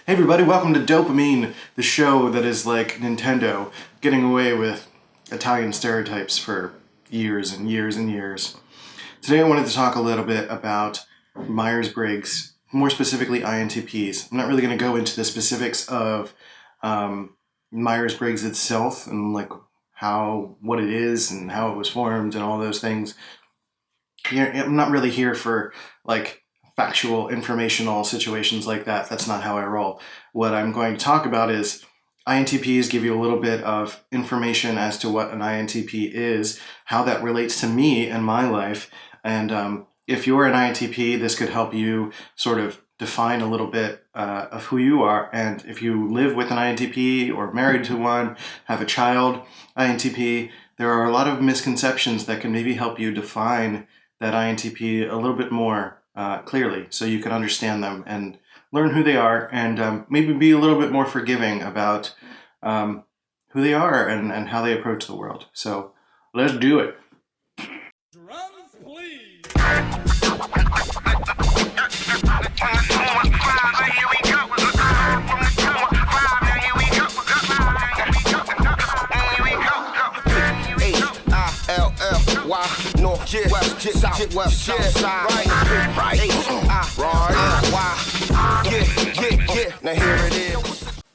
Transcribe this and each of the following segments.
Hey everybody, welcome to Dopamine, the show that is like Nintendo, getting away with Italian stereotypes for years and years and years. Today I wanted to talk a little bit about Myers-Briggs, more specifically INTPs. I'm not really going to go into the specifics of Myers-Briggs itself and like what it is and how it was formed and all those things. I'm not really here for like factual, informational situations like that. That's not how I roll. What I'm going to talk about is INTPs give you a little bit of information as to what an INTP is, how that relates to me and my life. And if you're an INTP, this could help you sort of define a little bit of who you are. And if you live with an INTP or married to one, have a child, INTP, there are a lot of misconceptions that can maybe help you define that INTP a little bit more clearly, so you can understand them and learn who they are, and maybe be a little bit more forgiving about who they are and how they approach the world. So let's do it. Drums, please.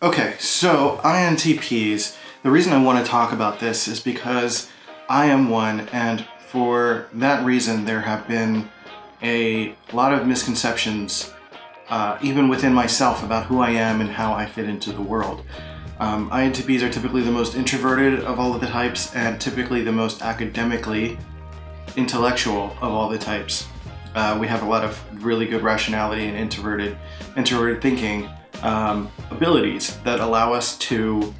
Okay, so INTPs, the reason I want to talk about this is because I am one, and for that reason there have been a lot of misconceptions even within myself about who I am and how I fit into the world. INTPs are typically the most introverted of all of the types and typically the most academically intellectual of all the types. We have a lot of really good rationality and introverted thinking abilities that allow us to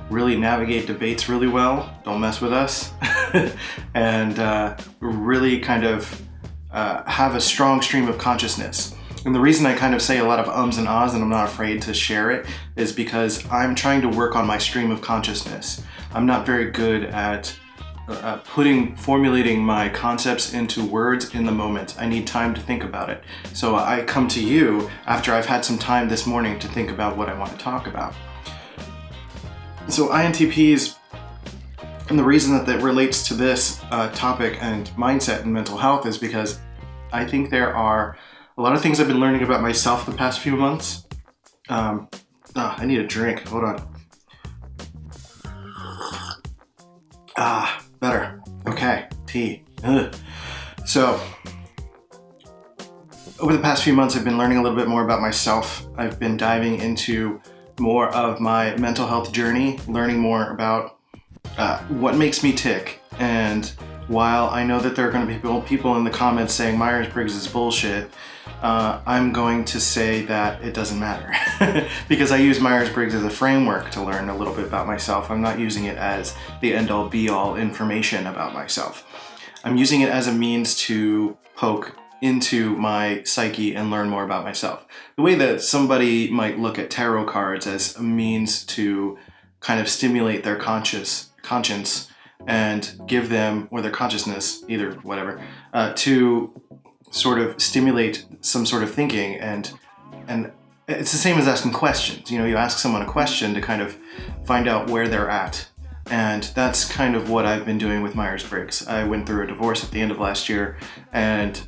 really navigate debates really well, don't mess with us, and really kind of have a strong stream of consciousness. And the reason I kind of say a lot of ums and ahs and I'm not afraid to share it is because I'm trying to work on my stream of consciousness. I'm not very good at formulating my concepts into words in the moment. I need time to think about it. So I come to you after I've had some time this morning to think about what I want to talk about. So INTPs, and the reason that relates to this topic and mindset and mental health is because I think there are a lot of things I've been learning about myself the past few months. I need a drink, hold on. Better. Okay, tea. Ugh. So, over the past few months, I've been learning a little bit more about myself. I've been diving into more of my mental health journey, learning more about what makes me tick. And while I know that there are going to be people in the comments saying Myers-Briggs is bullshit, I'm going to say that it doesn't matter because I use Myers-Briggs as a framework to learn a little bit about myself. I'm not using it as the end-all be-all information about myself. I'm using it as a means to poke into my psyche and learn more about myself. The way that somebody might look at tarot cards as a means to kind of stimulate their conscience and give them, or their consciousness, either, whatever, to sort of stimulate some sort of thinking, and it's the same as asking questions. You ask someone a question to kind of find out where they're at, and that's kind of what I've been doing with Myers-Briggs. I went through a divorce at the end of last year and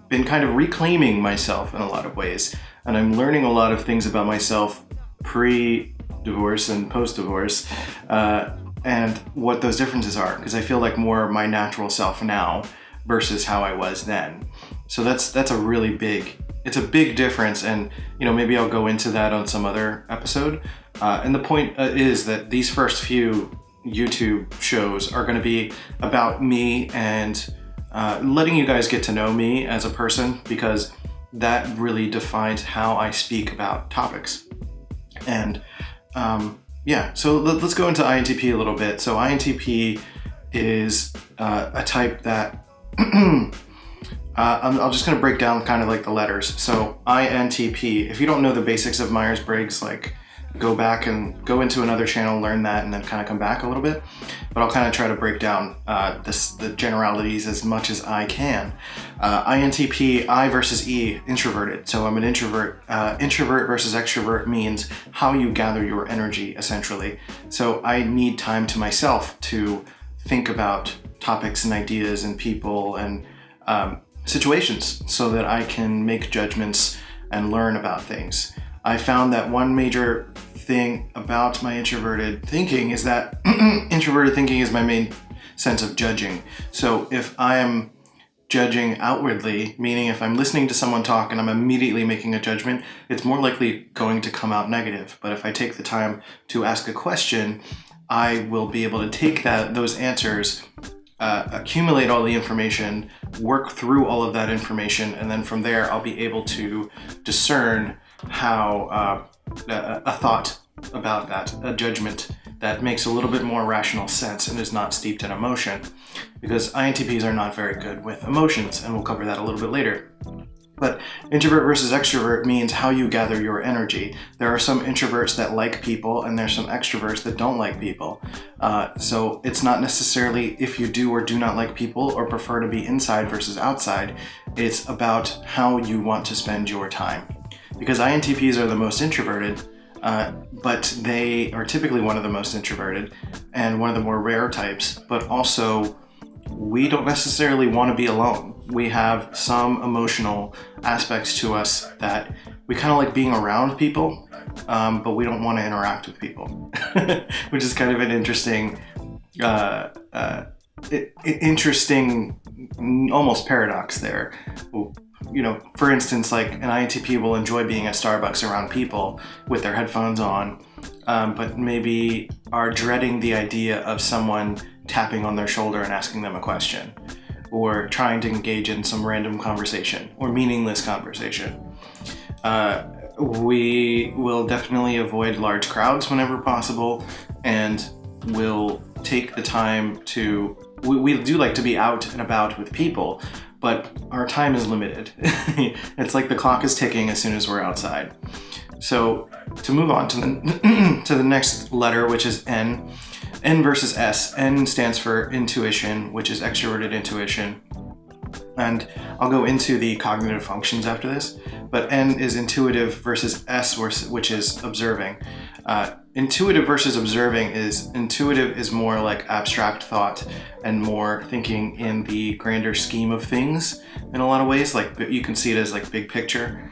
been kind of reclaiming myself in a lot of ways, and I'm learning a lot of things about myself pre-divorce and post-divorce, and what those differences are, because I feel like more my natural self now versus how I was then. So that's a really big difference, and maybe I'll go into that on some other episode. And the point is that these first few YouTube shows are going to be about me and letting you guys get to know me as a person, because that really defines how I speak about topics. And so let's go into INTP a little bit. So INTP is a type that I'm just going to break down kind of like the letters. So INTP, if you don't know the basics of Myers-Briggs, like go back and go into another channel, learn that, and then kind of come back a little bit. But I'll kind of try to break down the generalities as much as I can. INTP, I versus E, introverted. So I'm an introvert. Introvert versus extrovert means how you gather your energy, essentially. So I need time to myself to think about topics and ideas and people and situations so that I can make judgments and learn about things. I found that one major thing about my introverted thinking is that introverted thinking is my main sense of judging. So if I am judging outwardly, meaning if I'm listening to someone talk and I'm immediately making a judgment, it's more likely going to come out negative. But if I take the time to ask a question, I will be able to take those answers, accumulate all the information, work through all of that information, and then from there I'll be able to discern how a thought about that, a judgment that makes a little bit more rational sense and is not steeped in emotion, because INTPs are not very good with emotions, and we'll cover that a little bit later. But introvert versus extrovert means how you gather your energy. There are some introverts that like people, and there's some extroverts that don't like people. So it's not necessarily if you do or do not like people or prefer to be inside versus outside. It's about how you want to spend your time. Because INTPs are the most introverted, but they are typically one of the most introverted and one of the more rare types, but also we don't necessarily want to be alone. We have some emotional aspects to us that we kind of like being around people, but we don't want to interact with people, which is kind of an interesting, interesting, almost paradox there. You know, for instance, like an INTP will enjoy being at Starbucks around people with their headphones on, but maybe are dreading the idea of someone tapping on their shoulder and asking them a question, or trying to engage in some random conversation or meaningless conversation. We will definitely avoid large crowds whenever possible, and will take the time to, we do like to be out and about with people, but our time is limited. It's like the clock is ticking as soon as we're outside. So to move on to the next letter, which is N. N versus S. N stands for intuition, which is extroverted intuition. And I'll go into the cognitive functions after this, but N is intuitive versus S, which is observing. Intuitive versus observing is, intuitive is more like abstract thought and more thinking in the grander scheme of things in a lot of ways. Like you can see it as like big picture.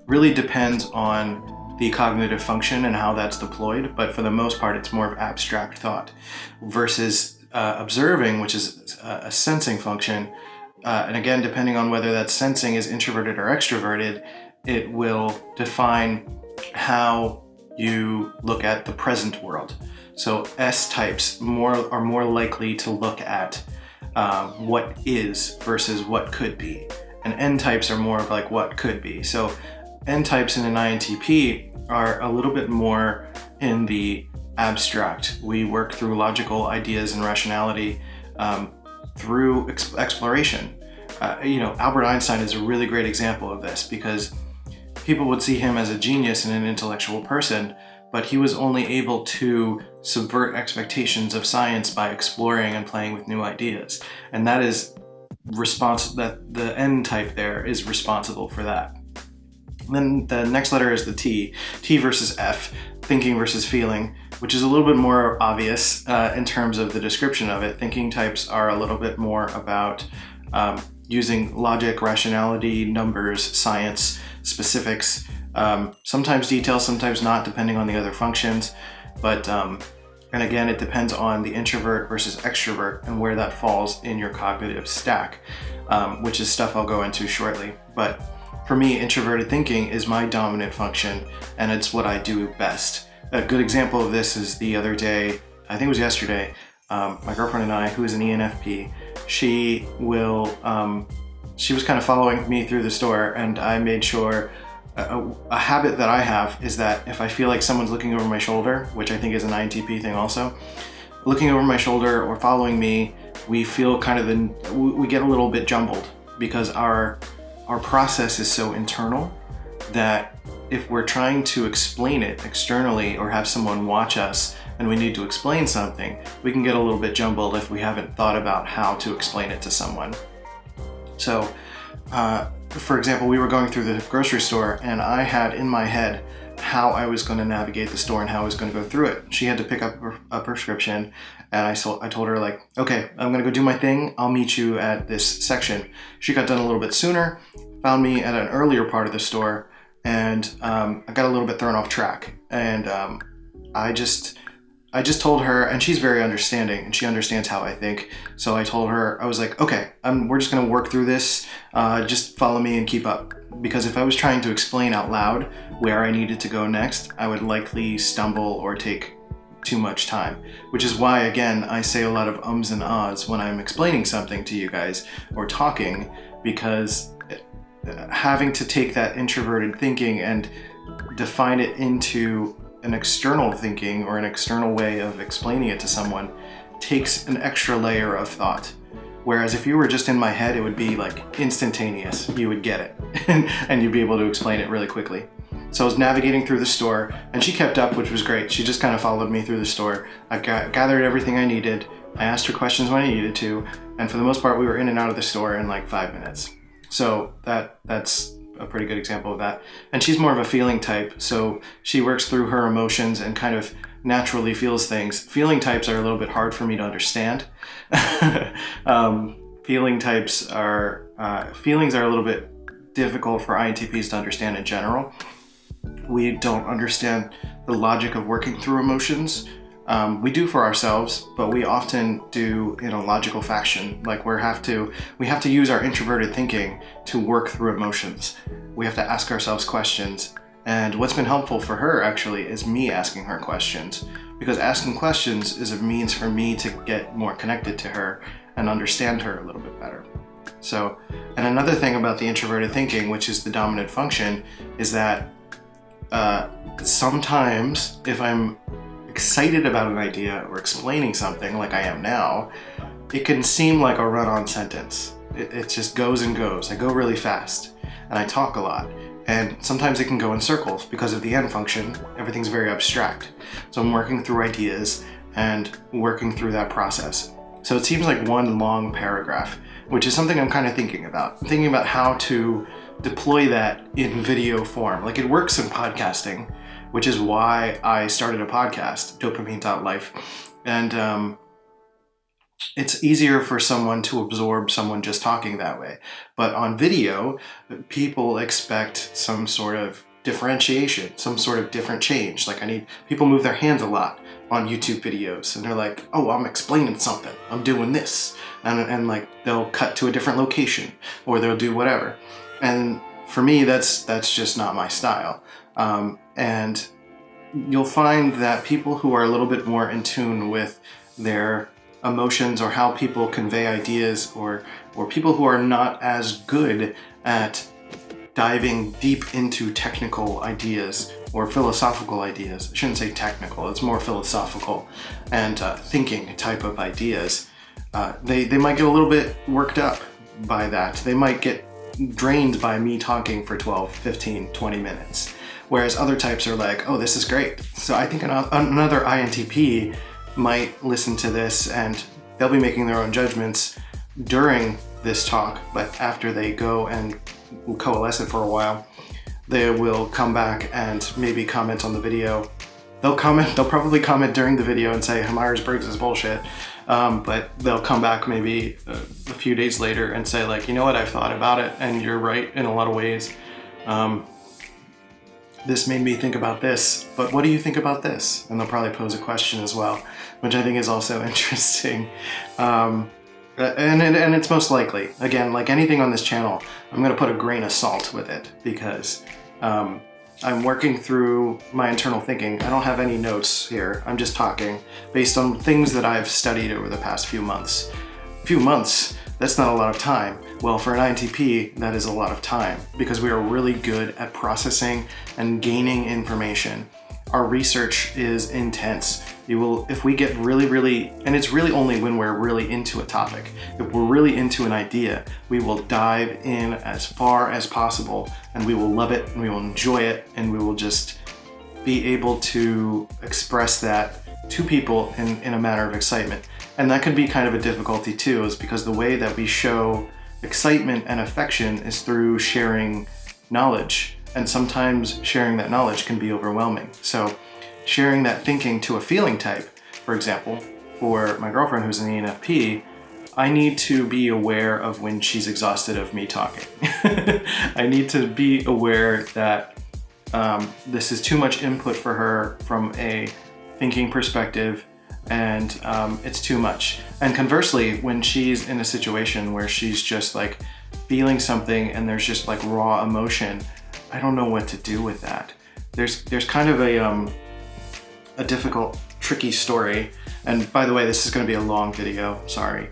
Really depends on the cognitive function and how that's deployed, but for the most part it's more of abstract thought versus observing, which is a sensing function. And again, depending on whether that sensing is introverted or extroverted, it will define how you look at the present world. So S types are more likely to look at what is versus what could be, and N types are more of like what could be. So N types in an INTP are a little bit more in the abstract. We work through logical ideas and rationality through exploration. Albert Einstein is a really great example of this, because people would see him as a genius and an intellectual person, but he was only able to subvert expectations of science by exploring and playing with new ideas. And that is that the N type there is responsible for that. Then the next letter is the T. T versus F, thinking versus feeling, which is a little bit more obvious in terms of the description of it. Thinking types are a little bit more about using logic, rationality, numbers, science, specifics, sometimes details, sometimes not, depending on the other functions. But, and again, it depends on the introvert versus extrovert and where that falls in your cognitive stack, which is stuff I'll go into shortly. But for me, introverted thinking is my dominant function, and it's what I do best. A good example of this is the other day, I think it was yesterday, my girlfriend and I, who is an ENFP, she was kind of following me through the store, and I made sure, a habit that I have is that if I feel like someone's looking over my shoulder, which I think is an INTP thing also, looking over my shoulder or following me, we feel we get a little bit jumbled, because our process is so internal that if we're trying to explain it externally or have someone watch us and we need to explain something, we can get a little bit jumbled if we haven't thought about how to explain it to someone. So, for example, we were going through the grocery store and I had in my head how I was going to navigate the store and how I was going to go through it. She had to pick up a prescription, and I told her, like, okay, I'm going to go do my thing. I'll meet you at this section. She got done a little bit sooner, found me at an earlier part of the store, and I got a little bit thrown off track. And I just told her, and she's very understanding, and she understands how I think. So I told her, I was like, okay, we're just going to work through this. Just follow me and keep up. Because if I was trying to explain out loud where I needed to go next, I would likely stumble or take too much time. Which is why, again, I say a lot of ums and ahs when I'm explaining something to you guys or talking, because having to take that introverted thinking and define it into an external thinking or an external way of explaining it to someone takes an extra layer of thought. Whereas if you were just in my head, it would be like instantaneous. You would get it and you'd be able to explain it really quickly. So I was navigating through the store and she kept up, which was great. She just kind of followed me through the store. I gathered everything I needed. I asked her questions when I needed to. And for the most part, we were in and out of the store in like 5 minutes. So that's a pretty good example of that. And she's more of a feeling type. So she works through her emotions and kind of naturally feels things. Feeling types are a little bit hard for me to understand. Feelings are a little bit difficult for INTPs to understand in general. We don't understand the logic of working through emotions. We do for ourselves, but we often do in a logical fashion. Like we have to use our introverted thinking to work through emotions. We have to ask ourselves questions. And what's been helpful for her actually is me asking her questions, because asking questions is a means for me to get more connected to her and understand her a little bit better. So, and another thing about the introverted thinking, which is the dominant function, is that sometimes if I'm excited about an idea or explaining something like I am now, it can seem like a run-on sentence. It just goes and goes. I go really fast and I talk a lot. And sometimes it can go in circles because of the end function. Everything's very abstract. So I'm working through ideas and working through that process. So it seems like one long paragraph, which is something I'm kind of thinking about. I'm thinking about how to deploy that in video form. Like it works in podcasting, which is why I started a podcast, Dopamine.life. And it's easier for someone to absorb someone just talking that way. But on video, people expect some sort of differentiation, some sort of different change. Like people move their hands a lot on YouTube videos and they're like, oh, I'm explaining something. I'm doing this. And like they'll cut to a different location or they'll do whatever. And for me, that's just not my style. And you'll find that people who are a little bit more in tune with their emotions or how people convey ideas, or people who are not as good at diving deep into technical ideas or philosophical ideas. I shouldn't say technical, it's more philosophical and thinking type of ideas. They might get a little bit worked up by that. They might get drained by me talking for 12, 15, 20 minutes. Whereas other types are like, oh, this is great. So I think another INTP might listen to this and they'll be making their own judgments during this talk, but after they go and coalesce it for a while, they will come back and maybe comment on the video. They'll probably comment during the video and say Myers-Briggs is bullshit, but they'll come back maybe a few days later and say like, you know what, I've thought about it and you're right in a lot of ways. This made me think about this, but what do you think about this? And they'll probably pose a question as well, which I think is also interesting. And it's most likely, again, like anything on this channel, I'm going to put a grain of salt with it because I'm working through my internal thinking. I don't have any notes here. I'm just talking based on things that I've studied over the past few months. That's not a lot of time. Well, for an INTP, that is a lot of time because we are really good at processing and gaining information. our research is intense. If we get really, and it's really only when we're really into a topic. If we're really into an idea, we will dive in as far as possible, and we will love it, and we will enjoy it, and we will just be able to express that to people in a manner of excitement. And that can be kind of a difficulty too, is because the way that we show excitement and affection is through sharing knowledge. And sometimes sharing that knowledge can be overwhelming. So sharing that thinking to a feeling type, for example, for my girlfriend who's an ENFP, I need to be aware of when she's exhausted of me talking. I need to be aware that this is too much input for her from a thinking perspective, and it's too much. And conversely, when she's in a situation where she's just like feeling something and there's just like raw emotion, I don't know what to do with that. There's kind of a difficult, tricky story. And by the way, this is going to be a long video, sorry.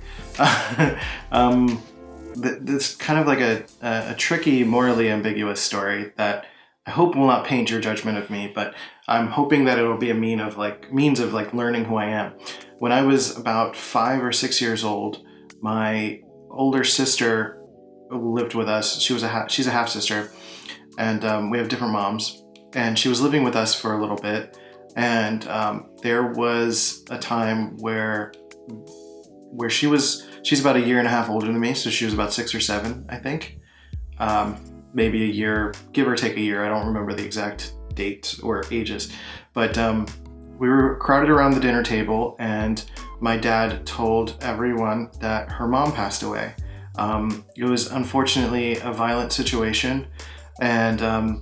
This kind of like a tricky, morally ambiguous story that I hope will not paint your judgment of me, but I'm hoping that it'll be a means of like learning who I am. When I was about 5 or 6 years old, my older sister lived with us. She's a half sister, and we have different moms. And she was living with us for a little bit, and there was a time where she's about a year and a half older than me, so she was about 6 or 7, I think. Maybe a year, give or take a year. I don't remember the exact date or ages, but we were crowded around the dinner table, and my dad told everyone that her mom passed away. It was unfortunately a violent situation, and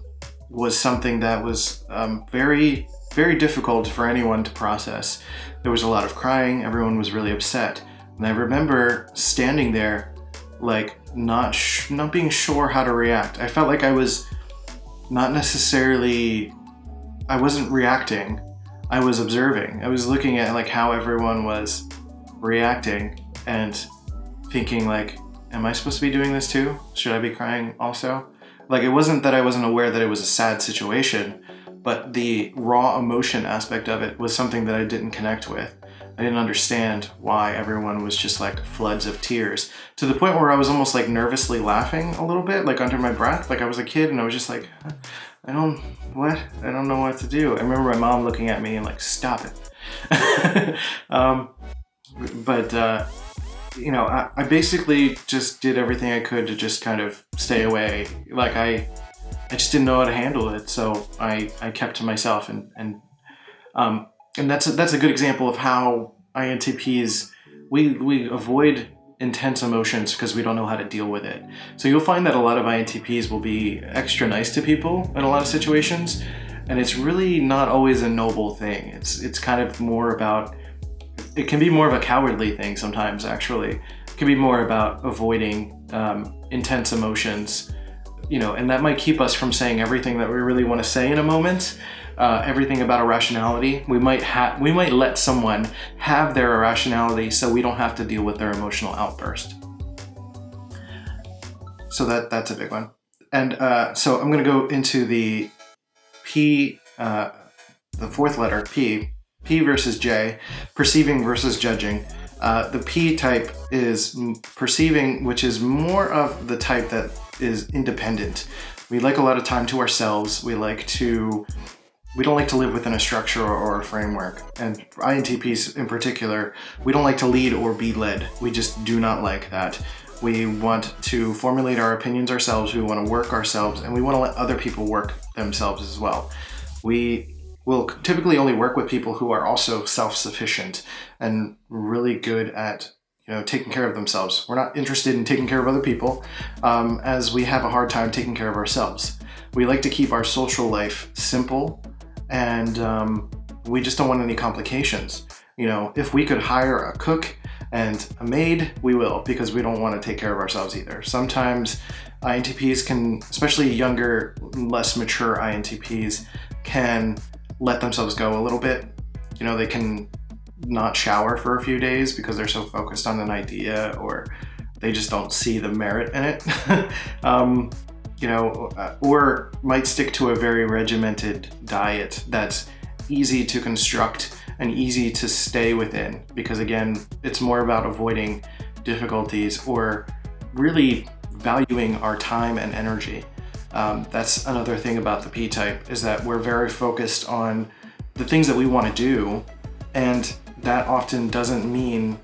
was something that was very, very difficult for anyone to process. There was a lot of crying. Everyone was really upset, and I remember standing there like not being sure how to react. I felt like I was not necessarily, I wasn't reacting, I was observing. I was looking at like how everyone was reacting and thinking like, am I supposed to be doing this too? Should I be crying also? Like, it wasn't that I wasn't aware that it was a sad situation, but the raw emotion aspect of it was something that I didn't connect with. I didn't understand why everyone was just like floods of tears, to the point where I was almost like nervously laughing a little bit, like under my breath. Like I was a kid and I was just like, I don't know what to do. I remember my mom looking at me and like, stop it. You know, I basically just did everything I could to just kind of stay away. Like I just didn't know how to handle it. So I kept to myself, and that's a good example of how INTPs, we avoid intense emotions because we don't know how to deal with it. So you'll find that a lot of INTPs will be extra nice to people in a lot of situations, and it's really not always a noble thing. It's kind of more about, it can be more of a cowardly thing sometimes, actually. It can be more about avoiding intense emotions, you know, and that might keep us from saying everything that we really want to say in a moment. Everything about irrationality. We might let someone have their irrationality so we don't have to deal with their emotional outburst. So that's a big one. And so I'm going to go into the P, the fourth letter, P versus J, perceiving versus judging. The P type is perceiving, which is more of the type that is independent. We like a lot of time to ourselves. We don't like to live within a structure or a framework. And INTPs in particular, we don't like to lead or be led. We just do not like that. We want to formulate our opinions ourselves, we want to work ourselves, and we want to let other people work themselves as well. We will typically only work with people who are also self-sufficient and really good at, you know, taking care of themselves. We're not interested in taking care of other people, as we have a hard time taking care of ourselves. We like to keep our social life simple, and we just don't want any complications. You know, if we could hire a cook and a maid, we will, because we don't want to take care of ourselves either. Sometimes INTPs can, especially younger, less mature INTPs, can let themselves go a little bit. You know, they can not shower for a few days because they're so focused on an idea, or they just don't see the merit in it. You know, or might stick to a very regimented diet that's easy to construct and easy to stay within, because again, it's more about avoiding difficulties or really valuing our time and energy. That's another thing about the P-type, is that we're very focused on the things that we want to do, and that often doesn't mean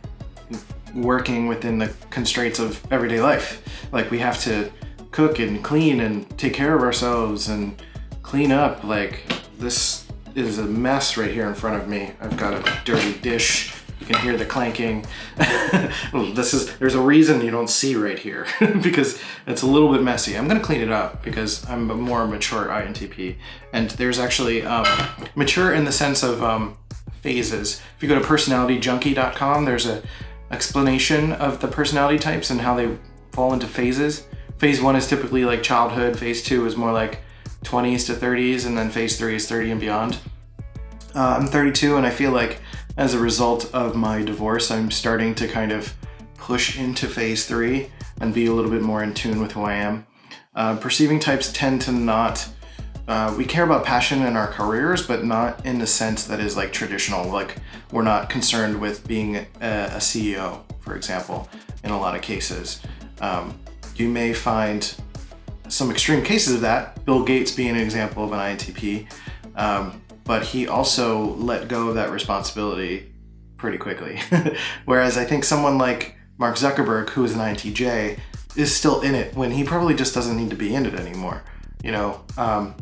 working within the constraints of everyday life. Like, we have to cook and clean and take care of ourselves and clean up. Like, this is a mess right here in front of me. I've got a dirty dish. You can hear the clanking. There's a reason you don't see right here because it's a little bit messy. I'm gonna clean it up because I'm a more mature INTP. And there's actually mature in the sense of phases. If you go to personalityjunkie.com, there's a explanation of the personality types and how they fall into phases. Phase 1 is typically like childhood. Phase 2 is more like 20s to 30s, and then phase 3 is 30 and beyond. I'm 32, and I feel like as a result of my divorce, I'm starting to kind of push into phase 3 and be a little bit more in tune with who I am. Perceiving types tend to not, we care about passion in our careers, but not in the sense that is like traditional. Like, we're not concerned with being a CEO, for example, in a lot of cases. You may find some extreme cases of that, Bill Gates being an example of an INTP, but he also let go of that responsibility pretty quickly. Whereas I think someone like Mark Zuckerberg, who is an INTJ, is still in it when he probably just doesn't need to be in it anymore. You know,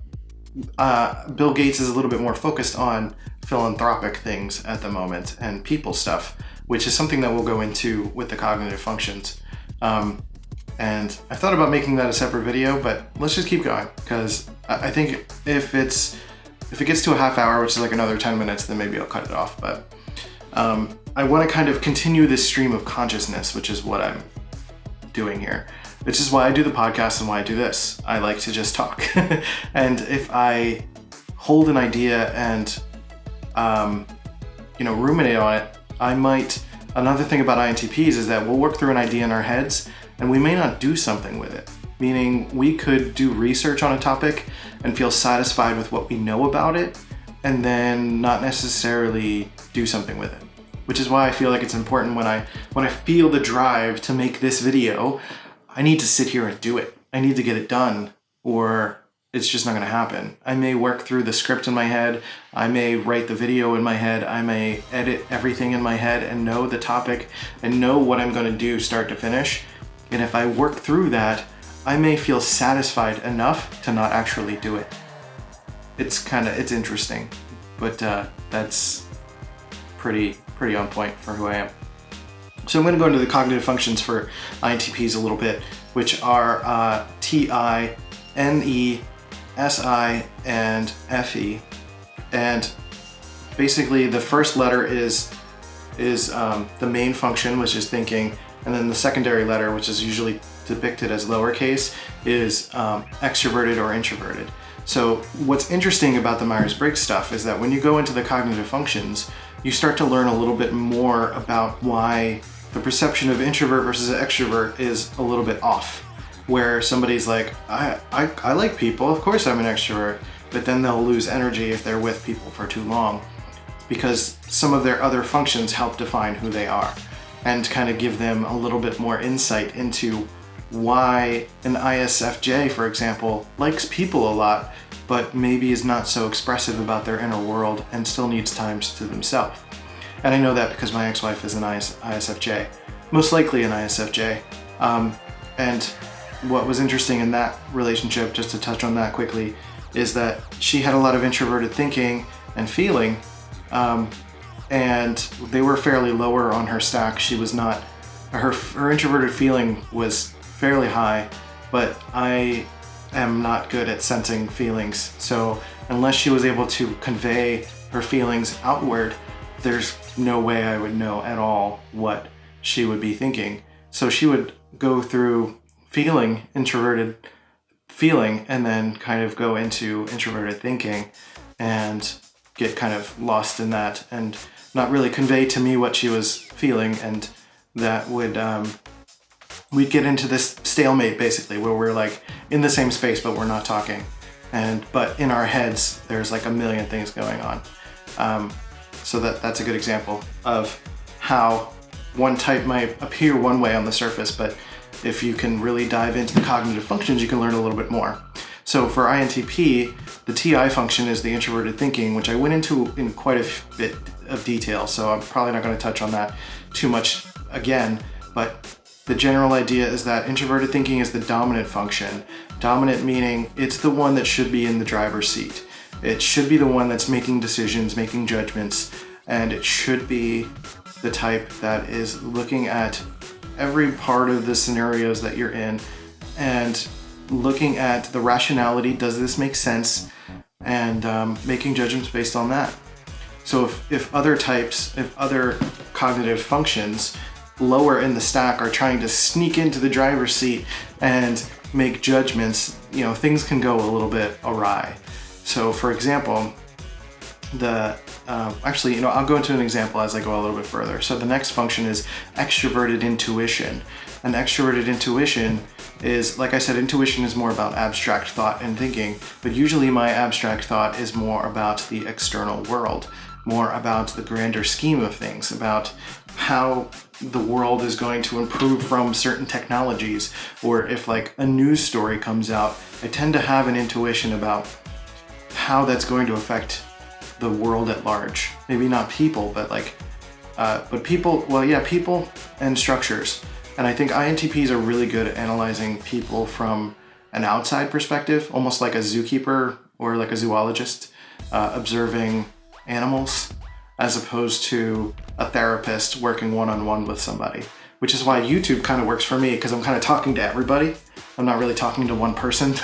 Bill Gates is a little bit more focused on philanthropic things at the moment and people stuff, which is something that we'll go into with the cognitive functions. And I thought about making that a separate video, but let's just keep going, because I think if it gets to a half hour, which is like another 10 minutes, then maybe I'll cut it off. But I want to kind of continue this stream of consciousness, which is what I'm doing here. Which is why I do the podcast and why I do this. I like to just talk. And if I hold an idea and ruminate on it, I might. Another thing about INTPs is that we'll work through an idea in our heads and we may not do something with it. Meaning, we could do research on a topic and feel satisfied with what we know about it, and then not necessarily do something with it. Which is why I feel like it's important when I feel the drive to make this video, I need to sit here and do it. I need to get it done, or it's just not going to happen. I may work through the script in my head. I may write the video in my head. I may edit everything in my head and know the topic and know what I'm going to do start to finish. And if I work through that, I may feel satisfied enough to not actually do it. It's interesting, but that's pretty on point for who I am. So I'm going to go into the cognitive functions for INTPs a little bit, which are T, I, N, E, S, I, and F, E. And basically the first letter is the main function, which is thinking, and then the secondary letter, which is usually depicted as lowercase, is extroverted or introverted. So what's interesting about the Myers-Briggs stuff is that when you go into the cognitive functions, you start to learn a little bit more about why the perception of introvert versus extrovert is a little bit off. Where somebody's like, I like people, of course I'm an extrovert, but then they'll lose energy if they're with people for too long, because some of their other functions help define who they are and kind of give them a little bit more insight into why an ISFJ, for example, likes people a lot, but maybe is not so expressive about their inner world and still needs time to themselves. And I know that because my ex-wife is an ISFJ, most likely an ISFJ. And what was interesting in that relationship, just to touch on that quickly, is that she had a lot of introverted thinking and feeling, and they were fairly lower on her stack. She was not, her introverted feeling was fairly high, but I am not good at sensing feelings. So unless she was able to convey her feelings outward, there's no way I would know at all what she would be thinking. So she would go through feeling introverted feeling and then kind of go into introverted thinking and get kind of lost in that and not really convey to me what she was feeling, and that would we'd get into this stalemate basically where we're like in the same space but we're not talking, but in our heads there's like a million things going on. So that's a good example of how one type might appear one way on the surface, but if you can really dive into the cognitive functions, you can learn a little bit more. So for INTP, the TI function is the introverted thinking, which I went into in quite a bit of detail, so I'm probably not going to touch on that too much again, but the general idea is that introverted thinking is the dominant function. Dominant meaning it's the one that should be in the driver's seat. It should be the one that's making decisions, making judgments, and it should be the type that is looking at every part of the scenarios that you're in and looking at the rationality, does this make sense, and making judgments based on that. So if other cognitive functions lower in the stack are trying to sneak into the driver's seat and make judgments, things can go a little bit awry. So for example, I'll go into an example as I go a little bit further. So the next function is extraverted intuition. And extraverted intuition is, like I said, intuition is more about abstract thought and thinking, but usually my abstract thought is more about the external world, more about the grander scheme of things, about how the world is going to improve from certain technologies, or if like a news story comes out, I tend to have an intuition about how that's going to affect the world at large. Maybe not people, but people and structures. And I think INTPs are really good at analyzing people from an outside perspective, almost like a zookeeper or like a zoologist observing animals, as opposed to a therapist working one-on-one with somebody, which is why YouTube kind of works for me, because I'm kind of talking to everybody. I'm not really talking to one person,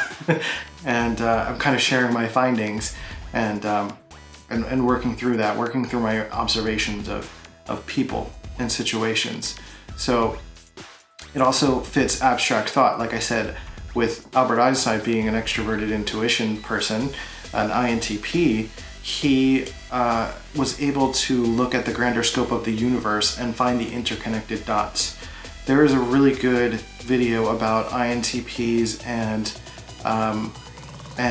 and I'm kind of sharing my findings and working through that, working through my observations of people and situations. So it also fits abstract thought. Like I said, with Albert Einstein being an extroverted intuition person, an INTP, he was able to look at the grander scope of the universe and find the interconnected dots. There is a really good video about INTPs and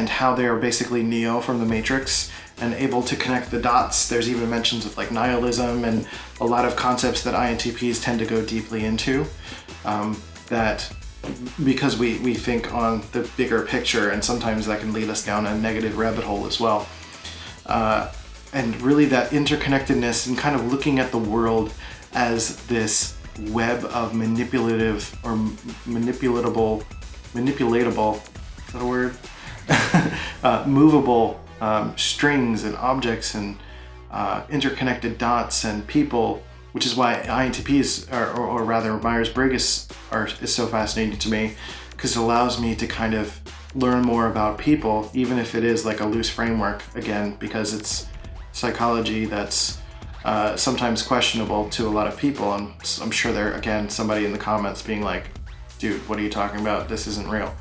how they are basically Neo from the Matrix and able to connect the dots. There's even mentions of like nihilism and a lot of concepts that INTPs tend to go deeply into, that because we think on the bigger picture, and sometimes that can lead us down a negative rabbit hole as well. And really that interconnectedness and kind of looking at the world as this web of manipulatable, is that a word? Movable strings and objects and interconnected dots and people, which is why INTPs, or rather Myers-Briggs is so fascinating to me, because it allows me to kind of learn more about people, even if it is like a loose framework, again, because it's psychology that's sometimes questionable to a lot of people. And I'm sure there, again, somebody in the comments being like, dude, what are you talking about? This isn't real.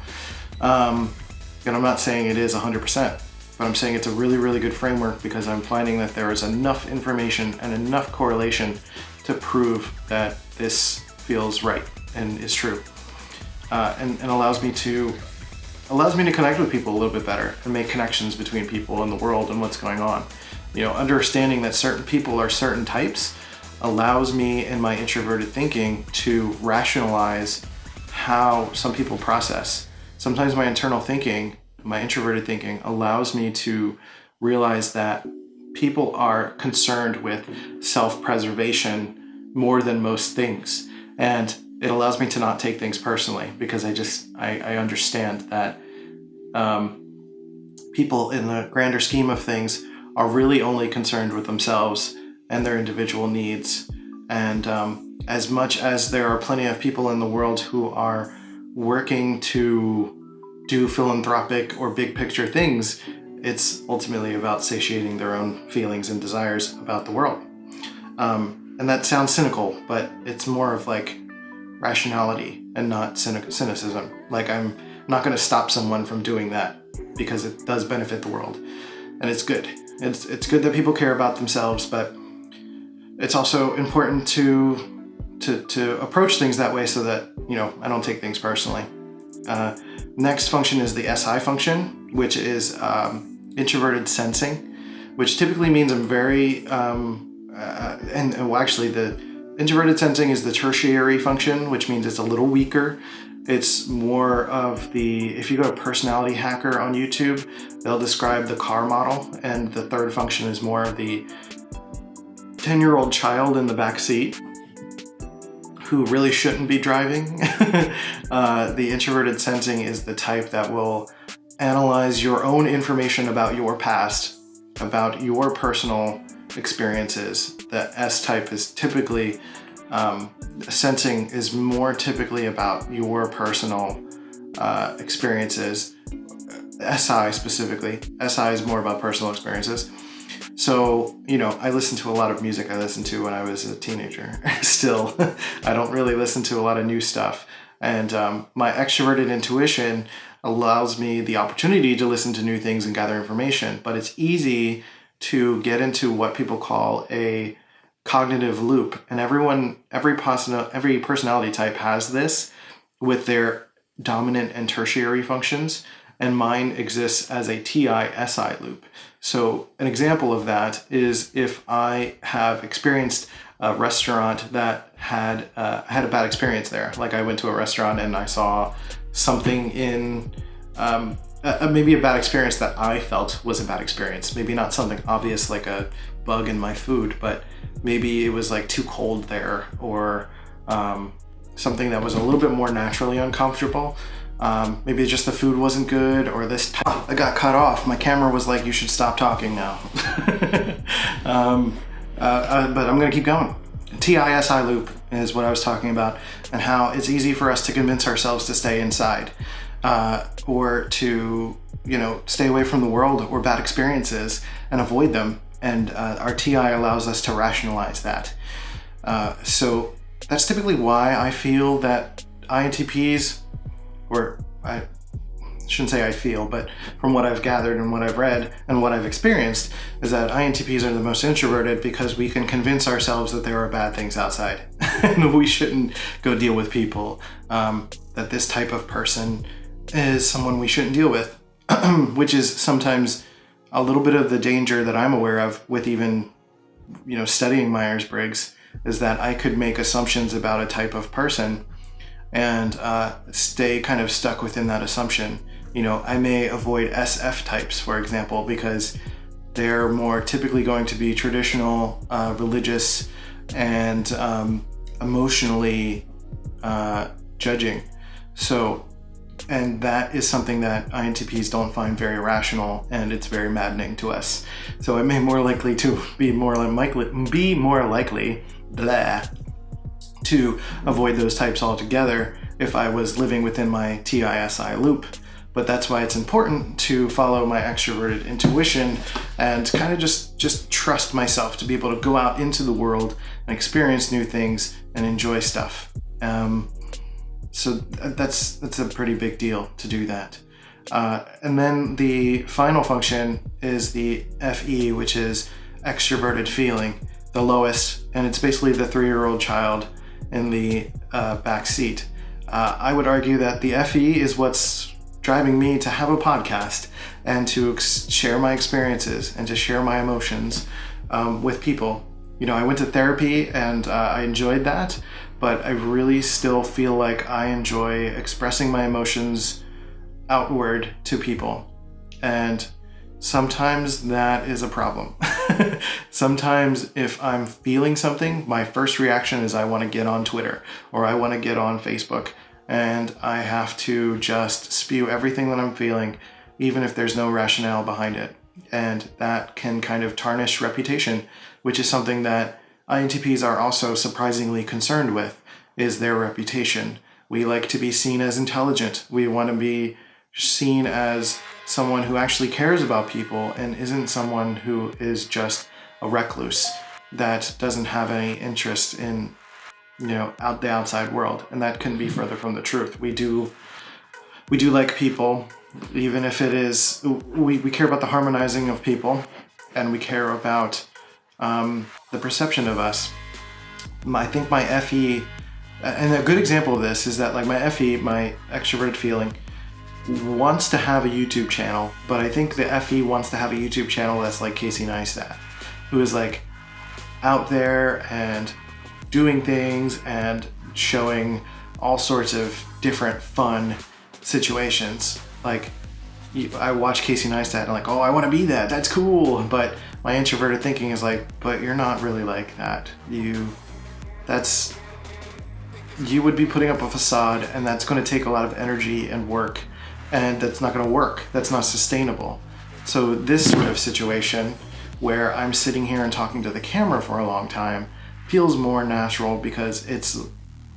And I'm not saying it is 100%, but I'm saying it's a really, really good framework, because I'm finding that there is enough information and enough correlation to prove that this feels right and is true, and allows me to connect with people a little bit better and make connections between people in the world and what's going on. Understanding that certain people are certain types allows me in my introverted thinking to rationalize how some people process. Sometimes my internal thinking, my introverted thinking, allows me to realize that people are concerned with self-preservation more than most things. And it allows me to not take things personally, because I understand that people in the grander scheme of things are really only concerned with themselves and their individual needs. And as much as there are plenty of people in the world who are working to do philanthropic or big picture things, it's ultimately about satiating their own feelings and desires about the world. And that sounds cynical, but it's more of like rationality and not cynicism. Like, I'm not going to stop someone from doing that because it does benefit the world, and it's good. It's good that people care about themselves, but it's also important to approach things that way so that I don't take things personally. Next function is the SI function, which is Introverted Sensing, which typically means I'm very, actually the introverted sensing is the tertiary function, which means it's a little weaker. It's more of if you go to Personality Hacker on YouTube, they'll describe the car model, and the third function is more of the 10-year-old child in the back seat who really shouldn't be driving. The introverted sensing is the type that will analyze your own information about your past, about your personal experiences. The S type is typically, sensing is more typically about your personal experiences. SI specifically. SI is more about personal experiences. So, I listen to a lot of music I listened to when I was a teenager. Still, I don't really listen to a lot of new stuff. And my extroverted intuition allows me the opportunity to listen to new things and gather information. But it's easy to get into what people call a cognitive loop. And every personality type has this with their dominant and tertiary functions. And mine exists as a TI-SI loop. So an example of that is if I have experienced a restaurant that had a bad experience there. Like I went to a restaurant and I saw something in, maybe a bad experience that I felt was a bad experience. Maybe not something obvious like a bug in my food, but maybe it was like too cold there, or something that was a little bit more naturally uncomfortable. Maybe just the food wasn't good, or I got cut off. My camera was like, you should stop talking now. But I'm gonna keep going. TI-SI loop is what I was talking about, and how it's easy for us to convince ourselves to stay inside, or to, stay away from the world or bad experiences and avoid them. And our TI allows us to rationalize that. So that's typically why I feel that INTPs, or I shouldn't say I feel, but from what I've gathered and what I've read and what I've experienced, is that INTPs are the most introverted because we can convince ourselves that there are bad things outside and we shouldn't go deal with people, that this type of person is someone we shouldn't deal with, which is sometimes a little bit of the danger that I'm aware of with even, studying Myers-Briggs, is that I could make assumptions about a type of person and stay kind of stuck within that assumption. I may avoid SF types, for example, because they're more typically going to be traditional, religious, and emotionally judging. And that is something that INTPs don't find very rational, and it's very maddening to us. So it may be more likely to avoid those types altogether if I was living within my TI-SI loop. But that's why it's important to follow my extroverted intuition and kind of just trust myself to be able to go out into the world and experience new things and enjoy stuff. So that's a pretty big deal to do that. And then the final function is the FE, which is extroverted feeling, the lowest, and it's basically the 3-year-old child in the back seat. I would argue that the FE is what's driving me to have a podcast and to share my experiences and to share my emotions with people. I went to therapy and I enjoyed that, but I really still feel like I enjoy expressing my emotions outward to people. And sometimes that is a problem. Sometimes if I'm feeling something, my first reaction is I want to get on Twitter or I want to get on Facebook, and I have to just spew everything that I'm feeling, even if there's no rationale behind it. And that can kind of tarnish reputation, which is something that INTPs are also surprisingly concerned with, is their reputation. We like to be seen as intelligent. We want to be seen as someone who actually cares about people and isn't someone who is just a recluse that doesn't have any interest in, the outside world. And that couldn't be further from the truth. We do like people, even if it is, we care about the harmonizing of people, and we care about the perception of us. I think my FE, and a good example of this is that like my FE, my extroverted feeling, wants to have a YouTube channel, but I think the FE wants to have a YouTube channel that's like Casey Neistat, who is like out there and doing things and showing all sorts of different fun situations. Like, I watch Casey Neistat and like, oh, I want to be that. That's cool. But my introverted thinking is like, but you're not really like that. You would be putting up a facade, and that's going to take a lot of energy and work, and that's not going to work. That's not sustainable. So this sort of situation where I'm sitting here and talking to the camera for a long time feels more natural because it's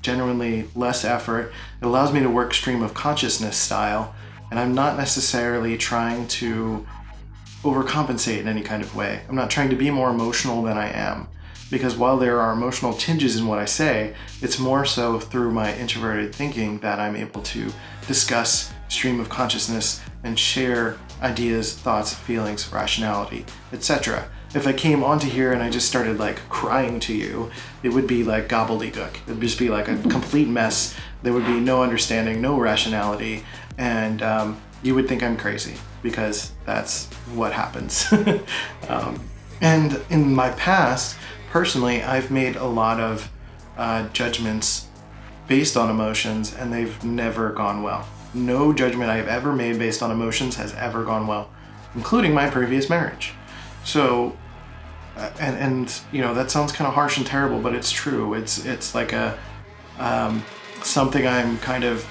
genuinely less effort. It allows me to work stream of consciousness style, and I'm not necessarily trying to overcompensate in any kind of way. I'm not trying to be more emotional than I am, because while there are emotional tinges in what I say, it's more so through my introverted thinking that I'm able to discuss stream of consciousness and share ideas, thoughts, feelings, rationality, etc. If I came onto here and I just started like crying to you, it would be like gobbledygook. It would just be like a complete mess. There would be no understanding, no rationality, and you would think I'm crazy, because that's what happens. And in my past, personally, I've made a lot of judgments based on emotions, and they've never gone well. No judgment I've ever made based on emotions has ever gone well, including my previous marriage. So, and you know, that sounds kind of harsh and terrible, but it's true. It's like a something I'm kind of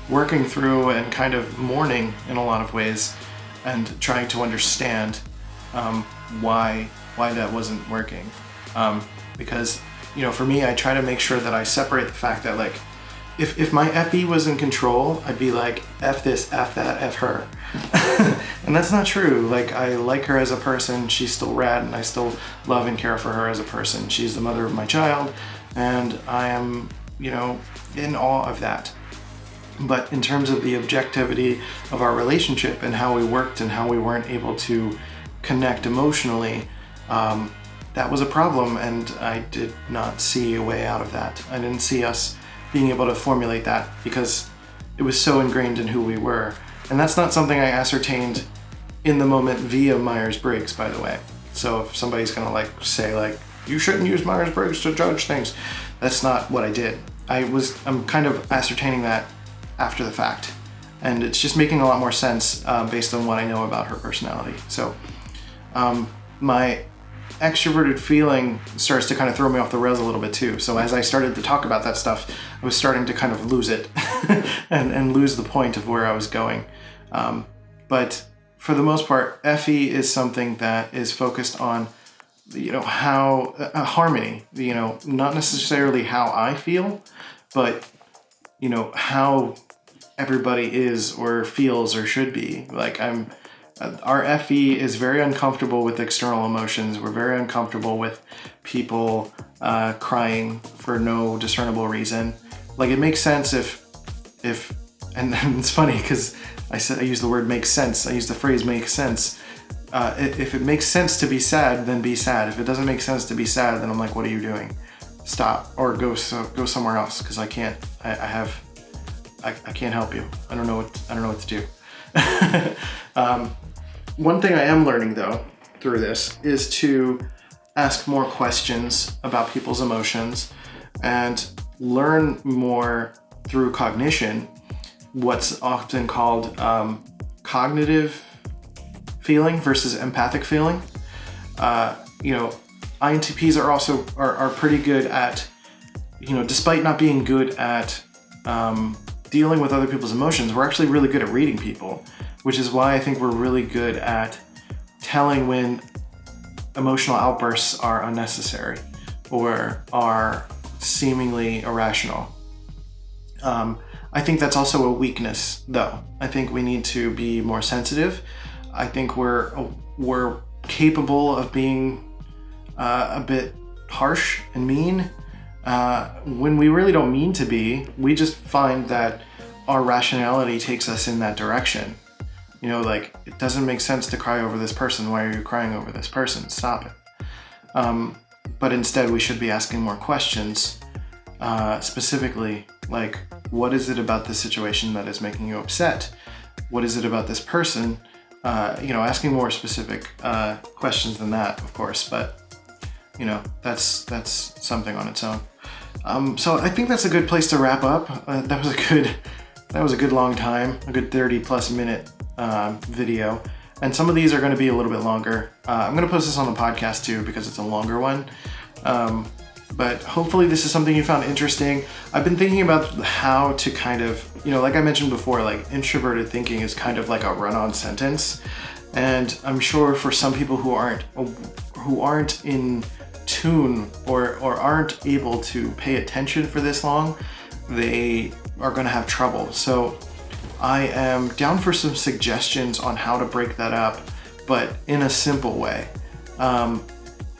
working through and kind of mourning in a lot of ways, and trying to understand why that wasn't working. Because, you know, for me, I try to make sure that I separate the fact that, like, if my FE was in control, I'd be like, F this, F that, F her. And that's not true. Like, I like her as a person. She's still rad, and I still love and care for her as a person. She's the mother of my child, and I am, you know, in awe of that. But in terms of the objectivity of our relationship and how we worked and how we weren't able to connect emotionally, that was a problem, and I did not see a way out of that. I didn't see us being able to formulate that because it was so ingrained in who we were. And that's not something I ascertained in the moment via Myers-Briggs, by the way. So if somebody's gonna like say like, you shouldn't use Myers-Briggs to judge things, that's not what I did. I'm kind of ascertaining that after the fact. And it's just making a lot more sense based on what I know about her personality. So my extroverted feeling starts to kind of throw me off the rails a little bit too. So as I started to talk about that stuff, I was starting to kind of lose it and lose the point of where I was going. But for the most part, FE is something that is focused on, you know, how harmony, you know, not necessarily how I feel, but, you know, how everybody is or feels or should be. Like, our FE is very uncomfortable with external emotions. We're very uncomfortable with people crying for no discernible reason. Like, it makes sense if and it's funny because I used the word make sense. I used the phrase make sense. If it makes sense to be sad, then be sad. If it doesn't make sense to be sad, then I'm like, what are you doing? Stop, or go somewhere else, because I can't help you. I don't know what to do. One thing I am learning, though, through this is to ask more questions about people's emotions and learn more through cognition, what's often called cognitive feeling versus empathic feeling. You know, INTPs are pretty good at, you know, despite not being good at dealing with other people's emotions, we're actually really good at reading people, which is why I think we're really good at telling when emotional outbursts are unnecessary or are seemingly irrational. I think that's also a weakness, though. I think we need to be more sensitive. I think we're capable of being a bit harsh and mean when we really don't mean to be. We just find that our rationality takes us in that direction. You know, like, it doesn't make sense to cry over this person. Why are you crying over this person? Stop it. But instead, we should be asking more questions, specifically, like, what is it about this situation that is making you upset? what is it about this person? Asking more specific questions than that, of course, but that's something on its own. So I think that's a good place to wrap up. That was a good long time, a good 30 plus minute video. And some of these are going to be a little bit longer. I'm going to post this on the podcast too because it's a longer one. But hopefully this is something you found interesting. I've been thinking about how to kind of, like I mentioned before, like introverted thinking is kind of like a run-on sentence. And I'm sure for some people who aren't in tune or aren't able to pay attention for this long, they are going to have trouble. So I am down for some suggestions on how to break that up, but in a simple way.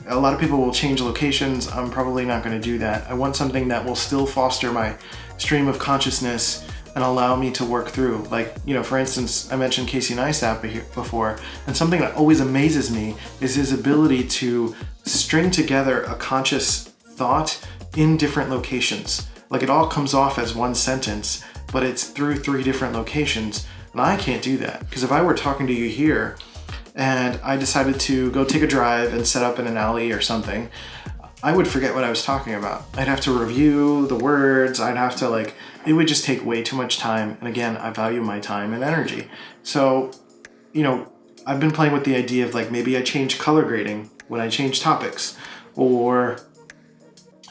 A lot of people will change locations. I'm probably not going to do that. I want something that will still foster my stream of consciousness and allow me to work through. Like, for instance, I mentioned Casey Neistat before, and something that always amazes me is his ability to string together a conscious thought in different locations. Like, it all comes off as one sentence, but it's through 3 different locations. And I can't do that, because if I were talking to you here and I decided to go take a drive and set up in an alley or something, I would forget what I was talking about. I'd have to review the words. I'd have to it would just take way too much time. And again, I value my time and energy. So, I've been playing with the idea of maybe I change color grading when I change topics, or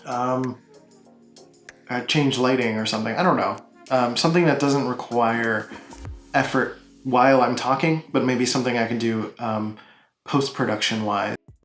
I change lighting or something. I don't know. Something that doesn't require effort while I'm talking, but maybe something I can do post-production wise